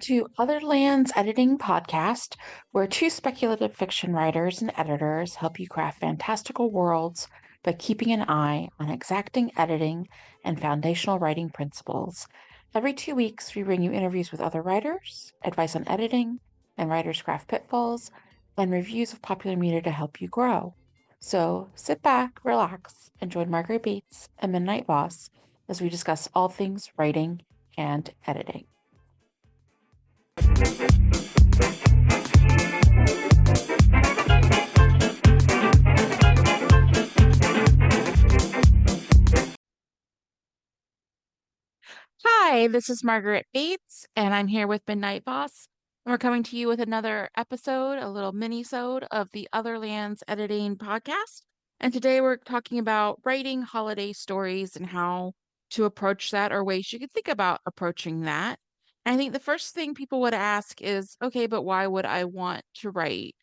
to Other Lands Editing Podcast, where two speculative fiction writers and editors help you craft fantastical worlds by keeping an eye on exacting editing and foundational writing principles. Every 2 weeks, we bring you interviews with other writers, advice on editing and writers' craft pitfalls, and reviews of popular media to help you grow. So sit back, relax, and join Margaret Bates and Midnight Boss as we discuss all things writing and editing. Hi, this is Margaret Bates, and I'm here with Midnight Boss. And we're coming to you with another episode, a little mini-sode of the Other Lands Editing Podcast. And today we're talking about writing holiday stories and how to approach that, or ways you could think about approaching that. And I think the first thing people would ask is, okay, but why would I want to write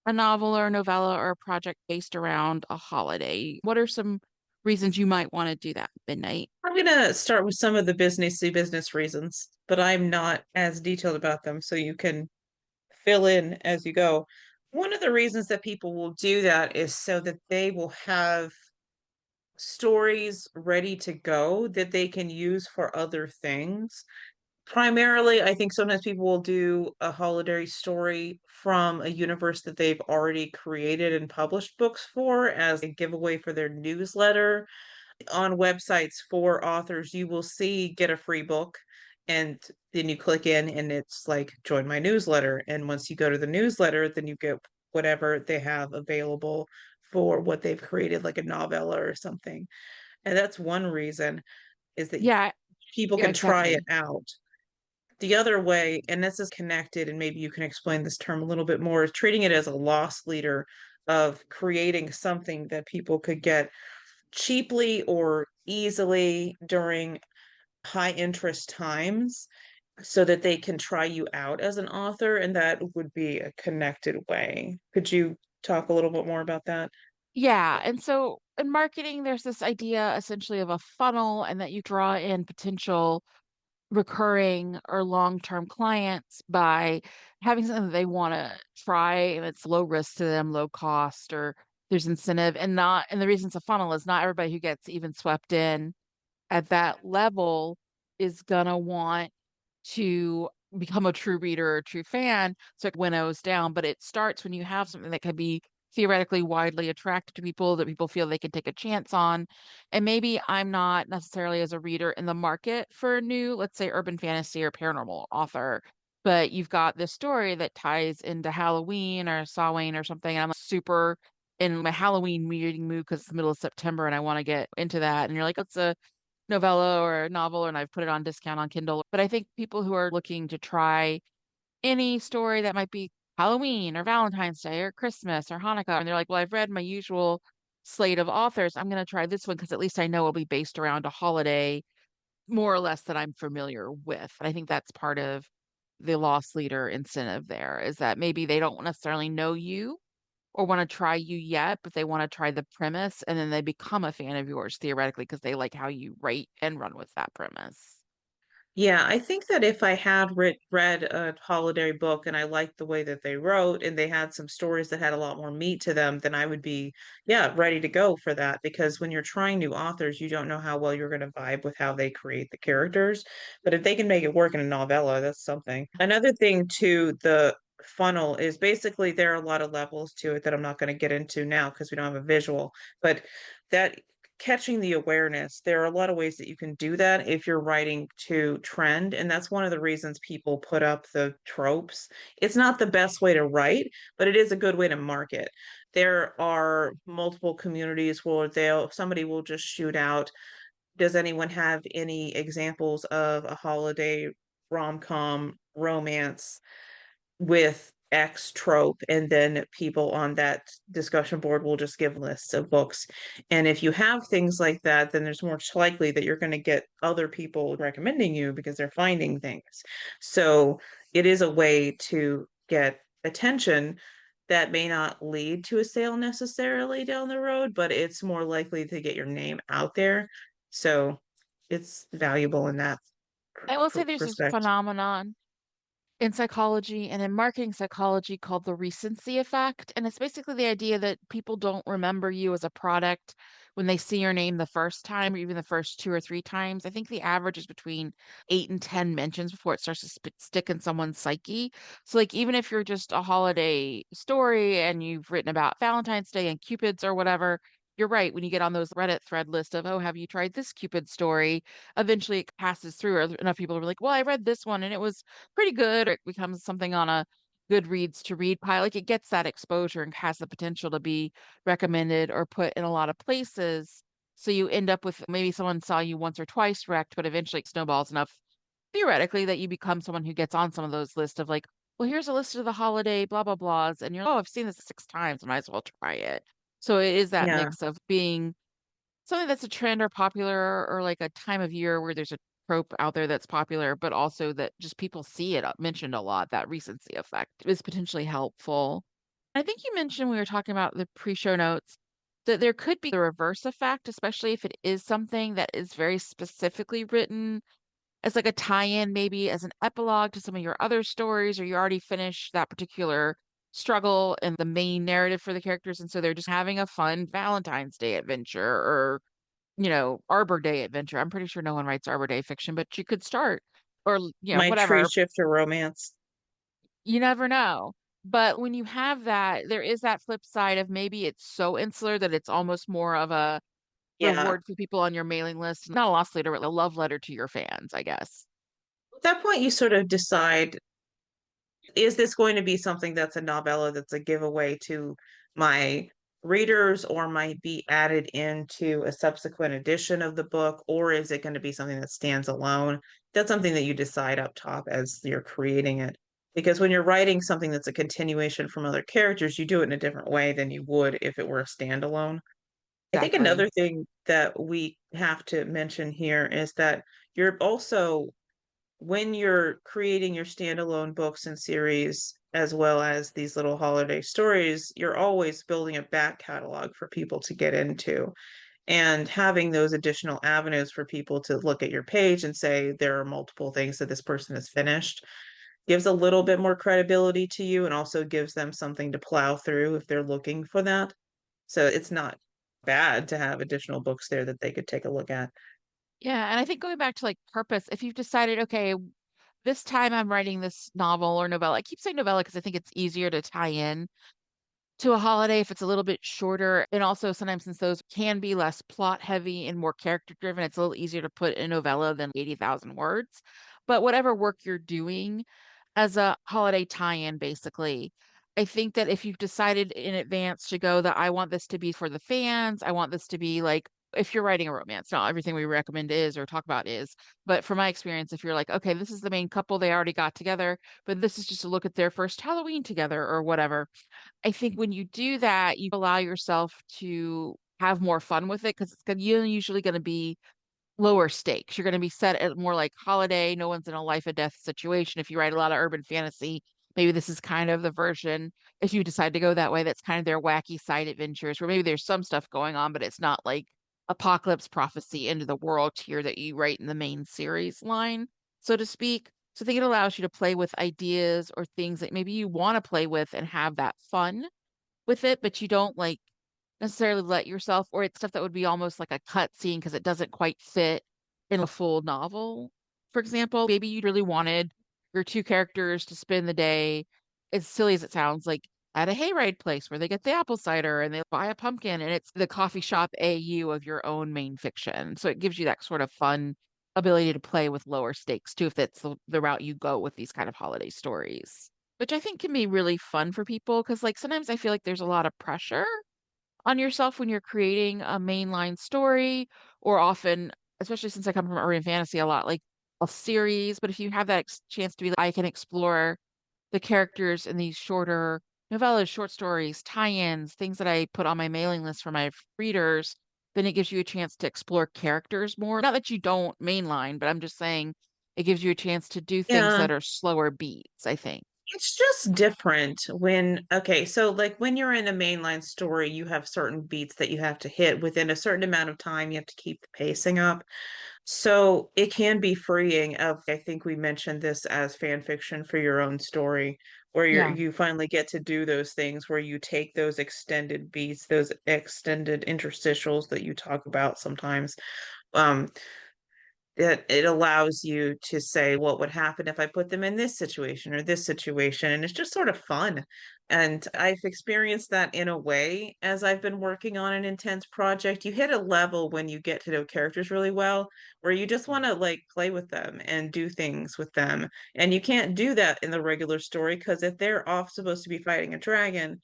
a novel or a novella or a project based around a holiday? What are some reasons you might want to do that, Midnight? I'm going to start with some of the businessy business reasons, but I'm not as detailed about them, so you can fill in as you go. One of the reasons that people will do that is so that they will have stories ready to go that they can use for other things. Primarily, I think sometimes people will do a holiday story from a universe that they've already created and published books for as a giveaway for their newsletter. On websites for authors, you will see get a free book, and then you click in and it's like join my newsletter. And once you go to the newsletter, then you get whatever they have available for what they've created, like a novella or something. And that's one reason is that Yeah, people yeah, can try it exactly. out. The other way, and this is connected, and maybe you can explain this term a little bit more, is treating it as a loss leader of creating something that people could get cheaply or easily during high interest times so that they can try you out as an author, and that would be a connected way. Could you talk a little bit more about that? Yeah. And so in marketing, there's this idea essentially of a funnel and that you draw in potential recurring or long-term clients by having something that they want to try and it's low risk to them, low cost, or there's incentive and the reason it's a funnel is not everybody who gets even swept in at that level is gonna want to become a true reader or a true fan. So it winnows down, but it starts when you have something that can be theoretically widely attractive to people that people feel they can take a chance on. And maybe I'm not necessarily as a reader in the market for a new, let's say, urban fantasy or paranormal author. But you've got this story that ties into Halloween or Samhain or something. And I'm super in my Halloween reading mood because it's the middle of September and I want to get into that. And you're like, it's a novella or a novel, and I've put it on discount on Kindle. But I think people who are looking to try any story that might be Halloween or Valentine's Day or Christmas or Hanukkah, and they're like, well, I've read my usual slate of authors. I'm going to try this one because at least I know it'll be based around a holiday, more or less that I'm familiar with. And I think that's part of the loss leader incentive there is that maybe they don't necessarily know you or want to try you yet, but they want to try the premise and then they become a fan of yours theoretically because they like how you write and run with that premise. Yeah, I think that if I had read a holiday book and I liked the way that they wrote and they had some stories that had a lot more meat to them, then I would be, yeah, ready to go for that. Because when you're trying new authors, you don't know how well you're going to vibe with how they create the characters. But if they can make it work in a novella, that's something. Another thing to the funnel is basically there are a lot of levels to it that I'm not going to get into now because we don't have a visual, but that catching the awareness, there are a lot of ways that you can do that if you're writing to trend. And that's one of the reasons people put up the tropes. It's not the best way to write, but it is a good way to market. There are multiple communities where somebody will just shoot out, does anyone have any examples of a holiday rom-com romance with X trope, and then people on that discussion board will just give lists of books. And if you have things like that, then there's more likely that you're going to get other people recommending you because they're finding things. So it is a way to get attention that may not lead to a sale necessarily down the road, but it's more likely to get your name out there. So it's valuable in that I will say there's this respect. phenomenon in psychology and in marketing psychology called the recency effect. And it's basically the idea that people don't remember you as a product when they see your name the first time or even the first two or three times. I think the average is between 8 and 10 mentions before it starts to stick in someone's psyche. So, like, even if you're just a holiday story and you've written about Valentine's Day and Cupids or whatever, you're right. When you get on those Reddit thread list of, oh, have you tried this Cupid story? Eventually it passes through, or enough people are like, well, I read this one and it was pretty good, or it becomes something on a Goodreads to read pile. Like it gets that exposure and has the potential to be recommended or put in a lot of places. So you end up with maybe someone saw you once or twice wrecked, but eventually it snowballs enough theoretically that you become someone who gets on some of those lists of like, well, here's a list of the holiday blah blah blahs, and you're like, oh, I've seen this 6 times, I might as well try it. So it is that Yeah. mix of being something that's a trend or popular or like a time of year where there's a trope out there that's popular, but also that just people see it mentioned a lot. That recency effect is potentially helpful. I think you mentioned we were talking about the pre-show notes that there could be the reverse effect, especially if it is something that is very specifically written as like a tie-in, maybe as an epilogue to some of your other stories, or you already finished that particular struggle and the main narrative for the characters, and so they're just having a fun Valentine's Day adventure or Arbor Day adventure. I'm pretty sure no one writes Arbor Day fiction, but you could start or, My tree whatever. shifter romance. You never know. But when you have that, there is that flip side of maybe it's so insular that it's almost more of a Yeah. reward for people on your mailing list. Not a loss leader, but a love letter to your fans, I guess. At that point, you sort of decide, is this going to be something that's a novella that's a giveaway to my readers or might be added into a subsequent edition of the book, or is it going to be something that stands alone? That's something that you decide up top as you're creating it. Because when you're writing something that's a continuation from other characters, you do it in a different way than you would if it were a standalone. I think Exactly. another thing that we have to mention here is that you're also, when you're creating your standalone books and series, as well as these little holiday stories, you're always building a back catalog for people to get into. And having those additional avenues for people to look at your page and say there are multiple things that this person has finished gives a little bit more credibility to you and also gives them something to plow through if they're looking for that. So it's not bad to have additional books there that they could take a look at. Yeah, and I think going back to like purpose, if you've decided, okay, this time I'm writing this novel or novella. I keep saying novella because I think it's easier to tie in to a holiday if it's a little bit shorter. And also sometimes since those can be less plot heavy and more character driven, it's a little easier to put in a novella than 80,000 words. But whatever work you're doing as a holiday tie-in, basically, I think that if you've decided in advance to go that I want this to be for the fans, I want this to be like if you're writing a romance, not everything we recommend is or talk about is, but from my experience, if you're like, okay, this is the main couple, they already got together, but this is just a look at their first Halloween together or whatever, I think when you do that, you allow yourself to have more fun with it because you're usually going to be lower stakes. You're going to be set at more like holiday. No one's in a life or death situation. If you write a lot of urban fantasy, maybe this is kind of the version, if you decide to go that way, that's kind of their wacky side adventures where maybe there's some stuff going on, but it's not like apocalypse prophecy into the world tier that you write in the main series line, so to speak. So I think it allows you to play with ideas or things that maybe you want to play with and have that fun with it, but you don't like necessarily let yourself, or it's stuff that would be almost like a cut scene because it doesn't quite fit in a full novel. For example, maybe you really wanted your two characters to spend the day, as silly as it sounds, like at a hayride place where they get the apple cider and they buy a pumpkin and it's the coffee shop AU of your own main fiction. So it gives you that sort of fun ability to play with lower stakes too, if that's the route you go with these kind of holiday stories, which I think can be really fun for people because, like, sometimes I feel like there's a lot of pressure on yourself when you're creating a mainline story, or often, especially since I come from urban fantasy a lot, like a series. But if you have that chance to be like, I can explore the characters in these shorter novellas, short stories, tie-ins, things that I put on my mailing list for my readers, then it gives you a chance to explore characters more. Not that you don't mainline, but I'm just saying it gives you a chance to do things Yeah. that are slower beats, I think. It's just different when, okay, so like when you're in a mainline story, you have certain beats that you have to hit within a certain amount of time. You have to keep the pacing up. So it can be freeing of, I think we mentioned this as fan fiction for your own story, where Yeah. you finally get to do those things where you take those extended beats, those extended interstitials that you talk about sometimes. Um, it allows you to say what would happen if I put them in this situation or this situation. And it's just sort of fun. And I've experienced that in a way as I've been working on an intense project. You hit a level when you get to know characters really well, where you just want to like play with them and do things with them. And you can't do that in the regular story because if they're off supposed to be fighting a dragon,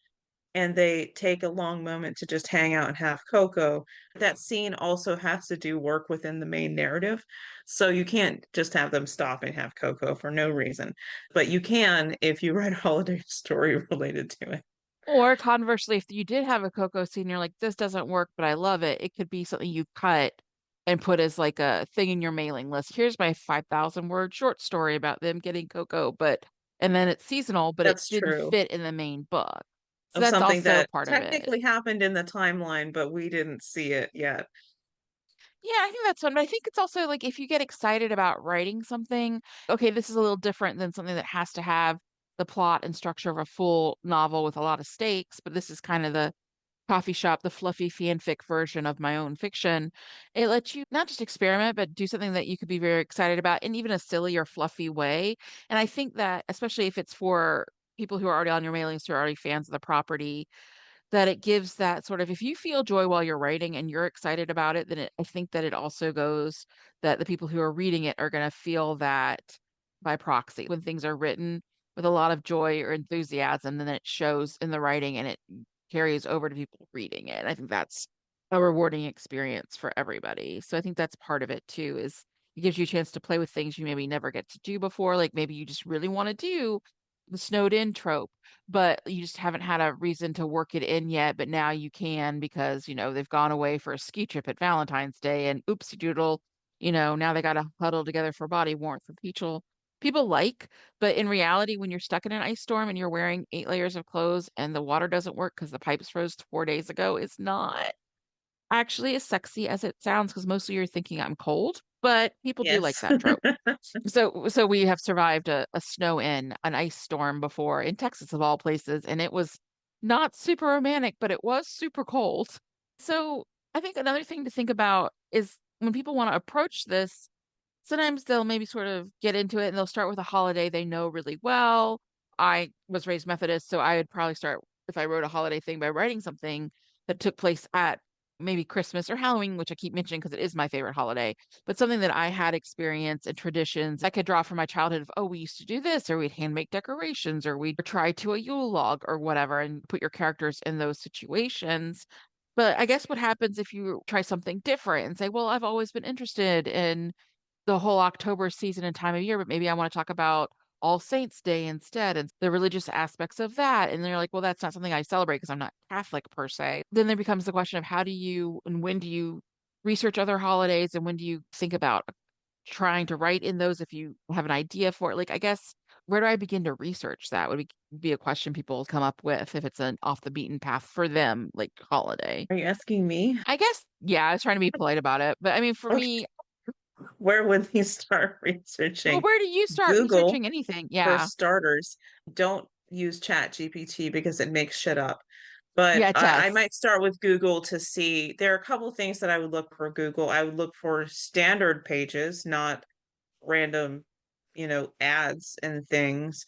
and they take a long moment to just hang out and have cocoa. That scene also has to do work within the main narrative. So you can't just have them stop and have cocoa for no reason. But you can if you write a holiday story related to it. Or conversely, if you did have a Coco scene, you're like, this doesn't work, but I love it. It could be something you cut and put as like a thing in your mailing list. Here's my 5,000 word short story about them getting cocoa, but and then it's seasonal, but it That's didn't true. fit in the main book. So Of that's something also that part of it. technically happened in the timeline, but we didn't see it yet. Yeah, I think that's fun. But I think it's also like if you get excited about writing something, okay, this is a little different than something that has to have the plot and structure of a full novel with a lot of stakes, but this is kind of the coffee shop, the fluffy fanfic version of my own fiction. It lets you not just experiment, but do something that you could be very excited about in even a silly or fluffy way. And I think that, especially if it's for people who are already on your mailing list, who are already fans of the property, that it gives that sort of if you feel joy while you're writing and you're excited about it, then I think that it also goes that the people who are reading it are going to feel that by proxy. When things are written with a lot of joy or enthusiasm, then it shows in the writing and it carries over to people reading it. I think that's a rewarding experience for everybody. So I think that's part of it too, is it gives you a chance to play with things you maybe never get to do before. Like maybe you just really want to do the snowed in trope, but you just haven't had a reason to work it in yet. But now you can because, they've gone away for a ski trip at Valentine's Day and oopsie doodle, now they got to huddle together for body warmth, with people like. But in reality, when you're stuck in an ice storm and you're wearing 8 layers of clothes and the water doesn't work because the pipes froze 4 days ago, it's not actually as sexy as it sounds because mostly you're thinking I'm cold, but people do like Yes. that trope. So we have survived a snow in an ice storm before in Texas of all places, and it was not super romantic, but it was super cold. So I think another thing to think about is when people want to approach this, sometimes they'll maybe sort of get into it and they'll start with a holiday they know really well. I was raised Methodist, so I would probably start if I wrote a holiday thing by writing something that took place at maybe Christmas or Halloween, which I keep mentioning because it is my favorite holiday, but something that I had experience and traditions I could draw from my childhood of, oh, we used to do this, or we'd hand make decorations, or we'd try to a Yule log or whatever, and put your characters in those situations. But I guess what happens if you try something different and say, well, I've always been interested in the whole October season and time of year, but maybe I want to talk about All Saints Day instead and the religious aspects of that. And they're like, well, that's not something I celebrate because I'm not Catholic per se. Then there becomes the question of how do you and when do you research other holidays and when do you think about trying to write in those if you have an idea for it? Like, I guess, where do I begin to research that would be a question people come up with if it's an off the beaten path for them, like holiday. Are you asking me? I guess, yeah, I was trying to be polite about it. But I mean, for Okay. me, Where would we start well, researching? where do you start Google, researching anything? for Yeah. starters. Don't use Chat GPT because it makes shit up. But Yeah, it I does. might start with Google to see. There are a couple things that I would look for Google. I would look for standard pages, not random, ads and things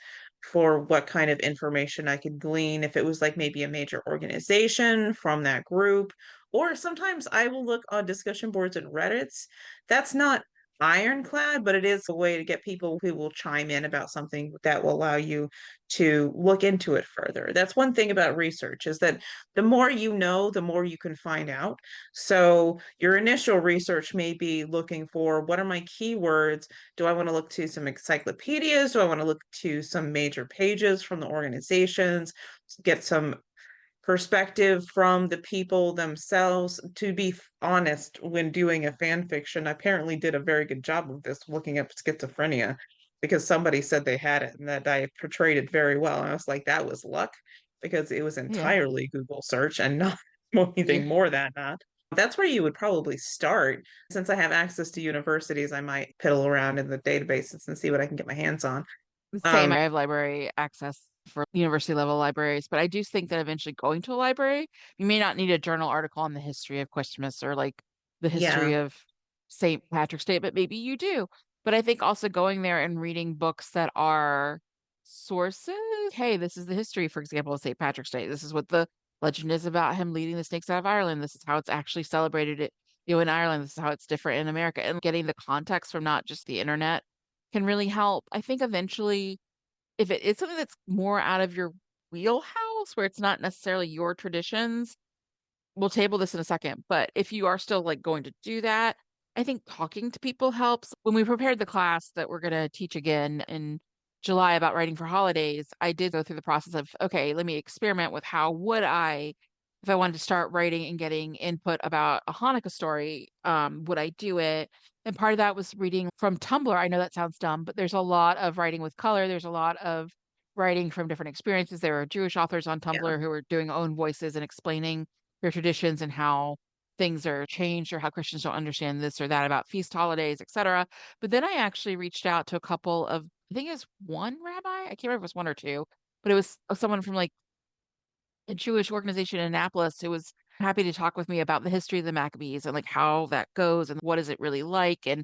for what kind of information I could glean if it was like maybe a major organization from that group. Or sometimes I will look on discussion boards and Reddits. That's not ironclad, but it is a way to get people who will chime in about something that will allow you to look into it further. That's one thing about research is that the more you know, the more you can find out. So your initial research may be looking for what are my keywords. Do I want to look to some encyclopedias? Do I want to look to some major pages from the organizations? Get some perspective from the people themselves. To be honest, when doing a fan fiction, I apparently did a very good job of this looking up schizophrenia. because somebody said they had it and that I portrayed it very well. And I was like, that was luck because it was Yeah. entirely Google search and not Yeah. anything more than that. That's where you would probably start. Since I have access to universities, I might piddle around in the databases and see what I can get my hands on. The same. Um, I have library access for university level libraries, but I do think that eventually going to a library, you may not need a journal article on the history of Christmas or like the history yeah, of St. Patrick's Day, but maybe you do. But I think also going there and reading books that are sources. Hey, this is the history, for example, of St. Patrick's Day. This is what the legend is about him leading the snakes out of Ireland. This is how it's actually celebrated in Ireland. This is how it's different in America. And getting the context from not just the internet can really help. I think eventually, if it is something that's more out of your wheelhouse, where it's not necessarily your traditions, we'll table this in a second, but if you are still like going to do that, I think talking to people helps. When we prepared the class that we're going to teach again in July about writing for holidays, I did go through the process of, okay, let me experiment with how would I, if I wanted to start writing and getting input about a Hanukkah story, would I do it? And part of that was reading from Tumblr. I know that sounds dumb, but there's a lot of writing with color. There's a lot of writing from different experiences. There are Jewish authors on yeah, Tumblr who are doing own voices and explaining their traditions and how things are changed or how Christians don't understand this or that about feast holidays, etc. But then I actually reached out to a couple of, I think it was one rabbi, I can't remember if it was one or two, but it was someone from like a Jewish organization in Annapolis who was happy to talk with me about the history of the Maccabees and like how that goes and what is it really like and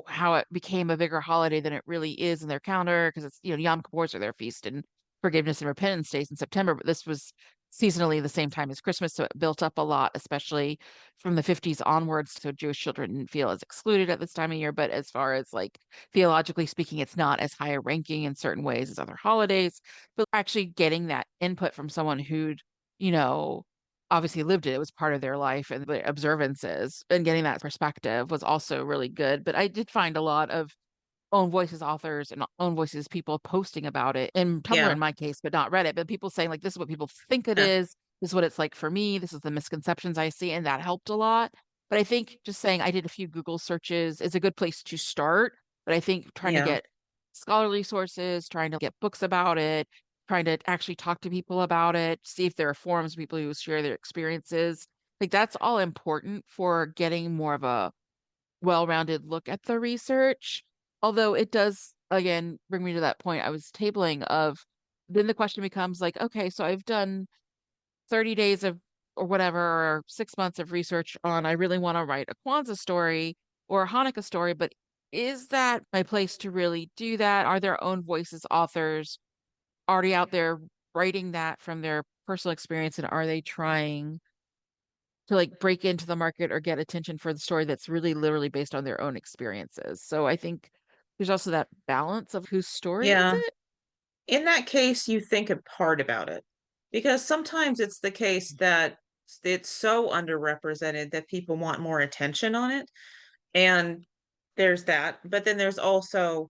how it became a bigger holiday than it really is in their calendar because it's Yom Kippur's are their feast and forgiveness and repentance days in September, but this was seasonally the same time as Christmas, so it built up a lot, especially from the 50s onwards. So Jewish children didn't feel as excluded at this time of year, but as far as like theologically speaking, it's not as high a ranking in certain ways as other holidays, but actually getting that input from someone who'd, you know, obviously lived it, it was part of their life and the observances, and getting that perspective was also really good. But I did find a lot of own voices authors and own voices people posting about it in Tumblr yeah, in my case, but not Reddit, but people saying like this is what people think it yeah, is, this is what it's like for me, this is the misconceptions I see, and that helped a lot. But I think just saying I did a few Google searches is a good place to start. But I think trying to yeah. get scholarly sources, trying to get books about it, trying to actually talk to people about it, see if there are forums, people who share their experiences. Like that's all important for getting more of a well-rounded look at the research. Although it does, again, bring me to that point I was tabling of then the question becomes like, okay, so I've done 30 days of or whatever, or 6 months of research on I really want to write a Kwanzaa story or a Hanukkah story, but is that my place to really do that? Are their own voices authors already out there writing that from their personal experience, and are they trying to like break into the market or get attention for the story that's really literally based on their own experiences? So I think there's also that balance of whose story is Yeah. it? In that case, you think hard about it because sometimes it's the case that it's so underrepresented that people want more attention on it. And there's that. But then there's also,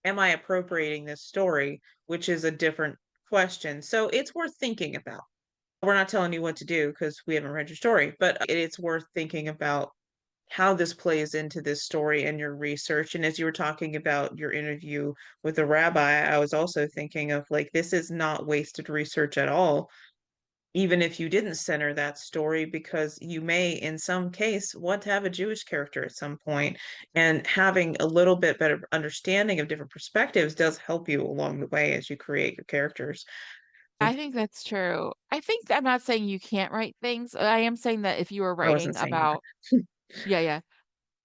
am I appropriating this story, which is a different question. So it's worth thinking about. We're not telling you what to do because we haven't read your story, but it's worth thinking about how this plays into this story and your research. And as you were talking about your interview with the rabbi, I was also thinking of like, this is not wasted research at all, even if you didn't center that story, because you may, in some case, want to have a Jewish character at some point. And having a little bit better understanding of different perspectives does help you along the way as you create your characters. I think that's true. I think I'm not saying you can't write things. I am saying that if you were I wasn't writing saying that. about, yeah, yeah,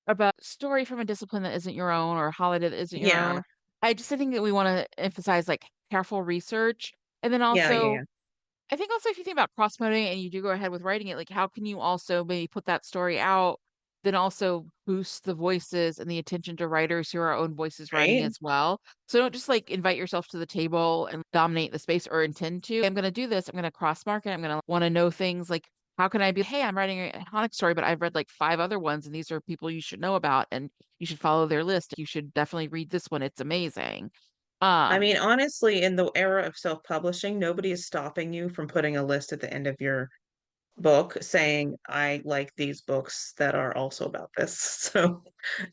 about story from a discipline that isn't your own or a holiday that isn't your Yeah, own, I think that we want to emphasize like careful research. And then yeah, also, yeah, I think also if you think about cross promoting and you do go ahead with writing it, like how can you also maybe put that story out, then also boost the voices and the attention to writers who are own voices writing right. as well. So don't just like invite yourself to the table and dominate the space or intend to. I'm going to do this. I'm going to cross market. I'm going to want to know things like how can I be, hey, I'm writing a Hanukkah story, but I've read like five other ones and these are people you should know about and you should follow their list. You should definitely read this one. It's amazing. I mean, Um, honestly, in the era of self-publishing, nobody is stopping you from putting a list at the end of your book saying, I like these books that are also about this. So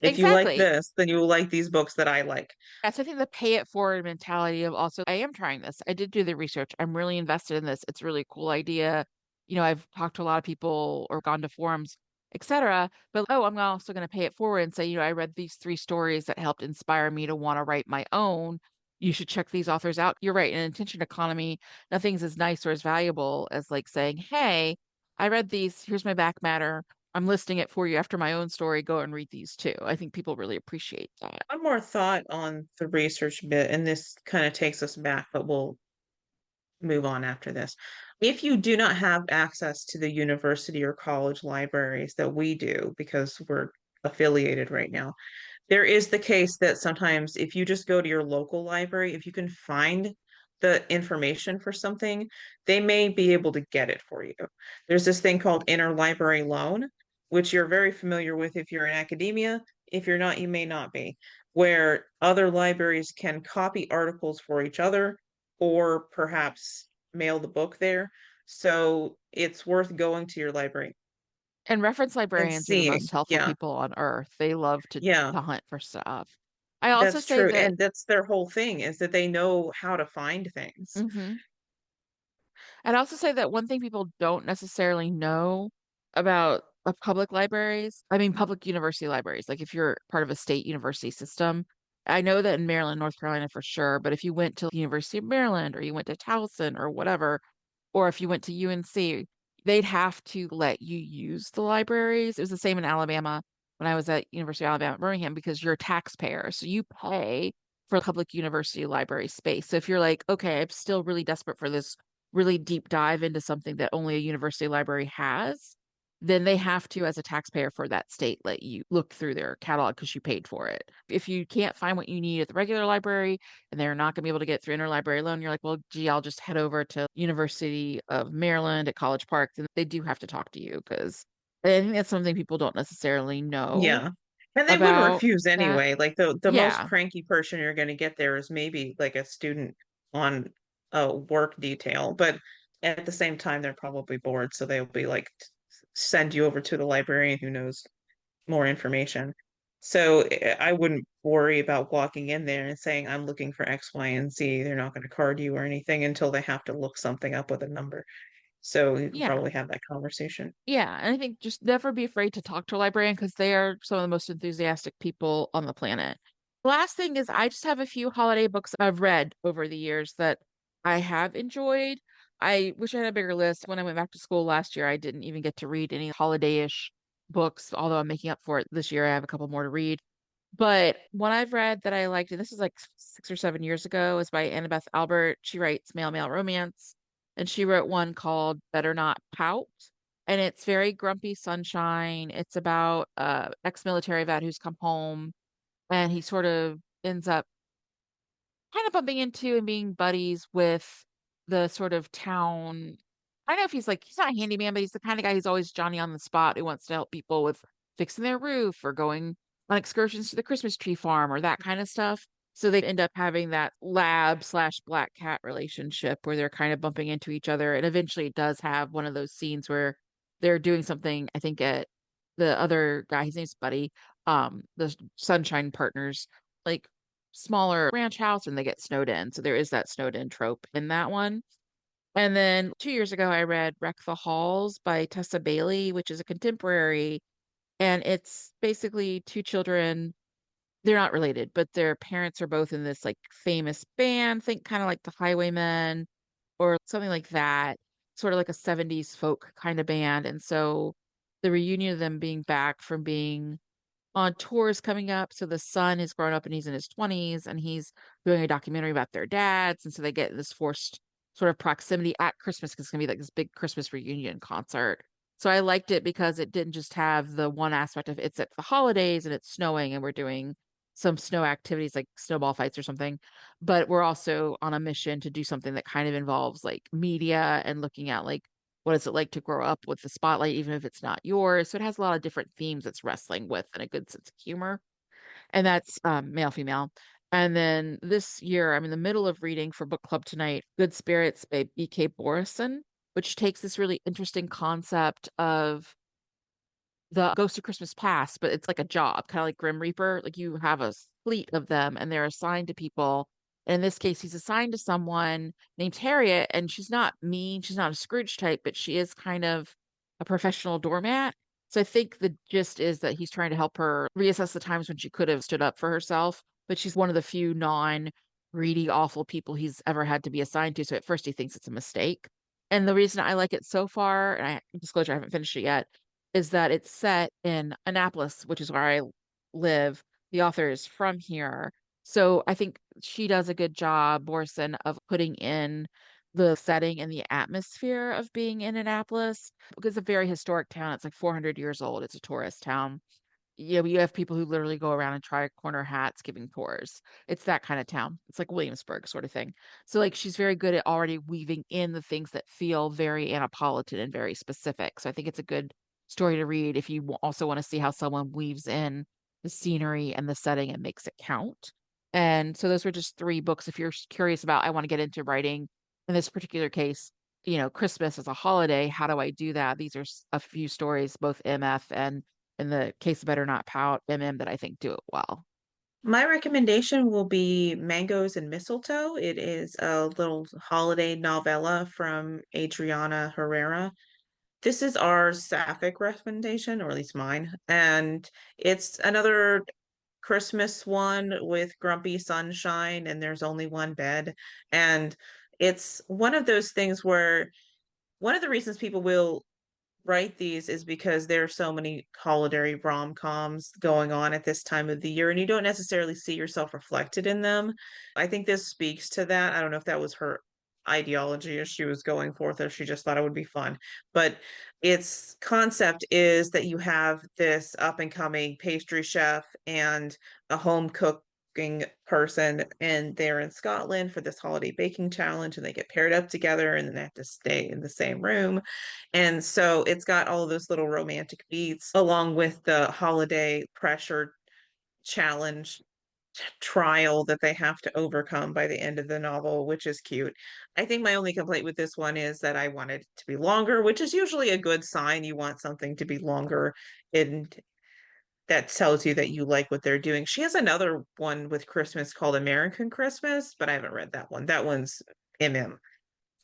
if you like Exactly. this, then you will like these books that I like. Yes, I think the pay it forward mentality of also, I am trying this. I did do the research. I'm really invested in this. It's a really cool idea. I've talked to a lot of people or gone to forums, etc. But oh, I'm also going to pay it forward and say, I read these three stories that helped inspire me to want to write my own. You should check these authors out. You're right. In an attention economy, nothing's as nice or as valuable as like saying, hey, I read these. Here's my back matter. I'm listing it for you after my own story. Go and read these too. I think people really appreciate that. One more thought on the research bit, and this kind of takes us back, but we'll move on after this. If you do not have access to the university or college libraries that we do, because we're affiliated right now, there is the case that sometimes if you just go to your local library, if you can find the information for something, they may be able to get it for you. There's this thing called interlibrary loan, which you're very familiar with if you're in academia. If you're not, you may not be, where other libraries can copy articles for each other or perhaps mail the book there. So it's worth going to your library And reference and librarians are the most seeing. helpful Yeah, people on earth. They love yeah. to hunt for stuff. I also That's say true. that, And that's their whole thing is that they know how to find things. mhm. I'd also say that one thing people don't necessarily know about public libraries, I mean, public university libraries, like if you're part of a state university system, I know that in Maryland, North Carolina for sure, but if you went to the University of Maryland or you went to Towson or whatever, or if you went to UNC, they'd have to let you use the libraries. It was the same in Alabama when I was at University of Alabama at Birmingham because you're a taxpayer. So you pay for public university library space. So if you're like, okay, I'm still really desperate for this really deep dive into something that only a university library has, then they have to, as a taxpayer for that state, let you look through their catalog because you paid for it. If you can't find what you need at the regular library and they're not going to be able to get through interlibrary loan, you're like, well, gee, I'll just head over to University of Maryland at College Park. And they do have to talk to you because I think that's something people don't necessarily know Yeah. And they wouldn't about refuse that. anyway. Like the most Yeah. cranky person you're going to get there is maybe like a student on a work detail, but at the same time they're probably bored, so they'll be like send you over to the librarian who knows more information. So I wouldn't worry about walking in there and saying, I'm looking for X, Y, and Z. They're not going to card you or anything until they have to look something up with a number. So you could Yeah. probably have that conversation. Yeah, and I think just never be afraid to talk to a librarian because they are some of the most enthusiastic people on the planet. Last thing is, I just have a few holiday books I've read over the years that I have enjoyed. I wish I had a bigger list. When I went back to school last year, I didn't even get to read any holiday-ish books, although I'm making up for it this year. I have a couple more to read. But one I've read that I liked, and this is like 6 or 7 years ago, is by Annabeth Albert. She writes male romance, and she wrote one called Better Not Pout. And it's very grumpy sunshine. It's about ex-military vet who's come home and he sort of ends up kind of bumping into and being buddies with the sort of town. I don't know if he's not a handyman, but he's the kind of guy who's always Johnny on the spot who wants to help people with fixing their roof or going on excursions to the Christmas tree farm or that kind of stuff. So they end up having that lab slash black cat relationship where they're kind of bumping into each other. And eventually it does have one of those scenes where they're doing something, I think, at the other guy, his name's Buddy, the Sunshine Partners, like smaller ranch house and they get snowed in. So there is that snowed in trope in that one. And then 2 years ago, I read Wreck the Halls by Tessa Bailey, which is a contemporary. And it's basically two children. They're not related, but their parents are both in this like famous band, think kind of like the Highwaymen or something like that, sort of like a 70s folk kind of band. And so the reunion of them being back from being on tours coming up. So the son is grown up and he's in his 20s and he's doing a documentary about their dads. And so they get this forced sort of proximity at Christmas because it's going to be like this big Christmas reunion concert. So I liked it because it didn't just have the one aspect of it's at the holidays and it's snowing and we're doing some snow activities like snowball fights or something, but we're also on a mission to do something that kind of involves like media and looking at like what is it like to grow up with the spotlight, even if it's not yours? So it has a lot of different themes it's wrestling with and a good sense of humor. And that's male, female. And then this year, I'm in the middle of reading for book club tonight, Good Spirits by B.K. Borison. which takes this really interesting concept of the Ghost of Christmas Past, but it's like a job, kind of like Grim Reaper. Like you have a fleet of them and they're assigned to people. And in this case, he's assigned to someone named Harriet, and she's not mean, she's not a Scrooge type, but she is kind of a professional doormat. So I think the gist is that he's trying to help her reassess the times when she could have stood up for herself, but she's one of the few non-greedy, awful people he's ever had to be assigned to. So at first he thinks it's a mistake. And the reason I like it so far, and disclosure, I haven't finished it yet, is that it's set in Annapolis, which is where I live. The author is from here. So I think she does a good job, Borson, of putting in the setting and the atmosphere of being in Annapolis because it's a very historic town. It's like 400 years old. It's a tourist town. Yeah, you have people who literally go around and try corner hats giving tours. It's that kind of town. It's like Williamsburg sort of thing. So like she's very good at already weaving in the things that feel very Annapolitan and very specific. So I think it's a good story to read if you also want to see how someone weaves in the scenery and the setting and makes it count. And so those were just three books. If you're curious about, I want to get into writing in this particular case, Christmas as a holiday, how do I do that? These are a few stories, both MF and in the case of Better Not Pout, that I think do it well. My recommendation will be Mangoes and Mistletoe. It is a little holiday novella from Adriana Herrera. This is our sapphic recommendation, or at least mine. And it's another Christmas one with grumpy sunshine, and there's only one bed. And it's one of those things where one of the reasons people will write these is because there are so many holiday rom-coms going on at this time of the year, and you don't necessarily see yourself reflected in them. I think this speaks to that. I don't know if that was her ideology as she was going forth, or she just thought it would be fun. But its concept is that you have this up and coming pastry chef and a home cooking person, and they're in Scotland for this holiday baking challenge, and they get paired up together, and then they have to stay in the same room. And so it's got all of those little romantic beats along with the holiday pressure challenge trial that they have to overcome by the end of the novel, which is cute. I think my only complaint with this one is that I wanted it to be longer, which is usually a good sign. You want something to be longer, and that tells you that you like what they're doing. She has another one with Christmas called American Christmas, but I haven't read that one. That one's MM.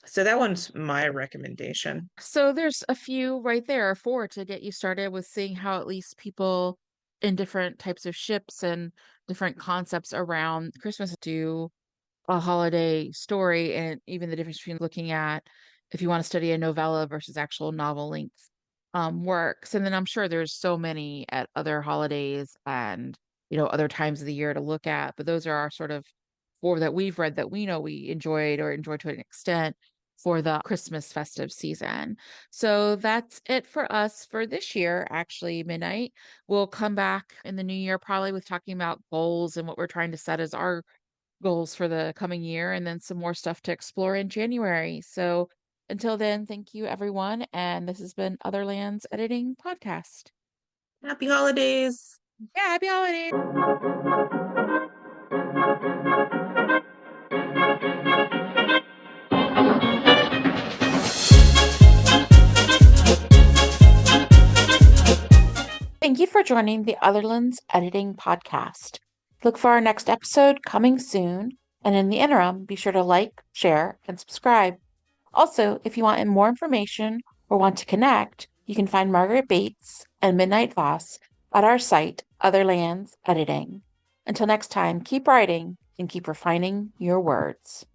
So that one's my recommendation. So there's a few right there, four to get you started with seeing how at least people in different types of ships and different concepts around Christmas do a holiday story, and even the difference between looking at if you want to study a novella versus actual novel length works. And then I'm sure there's so many at other holidays and other times of the year to look at, but those are our sort of four that we've read that we know we enjoyed or enjoyed to an extent for the Christmas festive season. So that's it for us for this year, actually, Midnight. We'll come back in the new year probably with talking about goals and what we're trying to set as our goals for the coming year, and then some more stuff to explore in January. So until then, thank you, everyone. And this has been Otherlands Editing Podcast. Happy holidays. Yeah, happy holidays. Thank you for joining the Otherlands Editing Podcast. Look for our next episode coming soon. And in the interim, be sure to like, share, and subscribe. Also, if you want more information or want to connect, you can find Margaret Bates and Midnight Voss at our site, Otherlands Editing. Until next time, keep writing and keep refining your words.